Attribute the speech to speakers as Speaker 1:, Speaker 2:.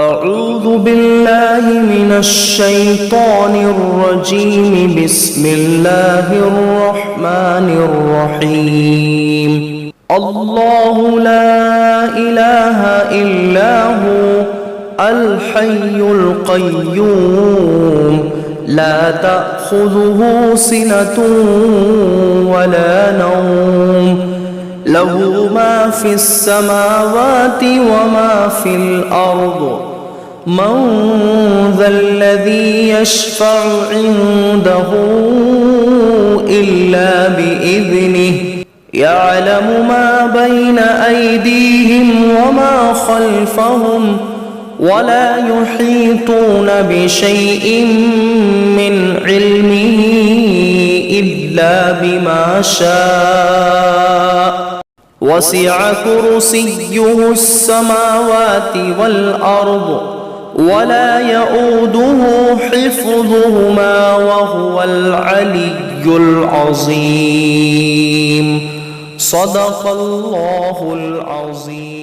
Speaker 1: أعوذ بالله من الشيطان الرجيم. بسم الله الرحمن الرحيم. الله لا إله إلا هو الحي القيوم لا تأخذه سنة ولا نوم له ما في السماوات وما في الأرض من ذا الذي يشفع عنده إلا بإذنه يعلم ما بين أيديهم وما خلفهم ولا يحيطون بشيء من علمه إلا بما شاء وسع كرسيه السماوات والأرض ولا يؤوده حفظهما وهو العلي العظيم. صدق الله العظيم.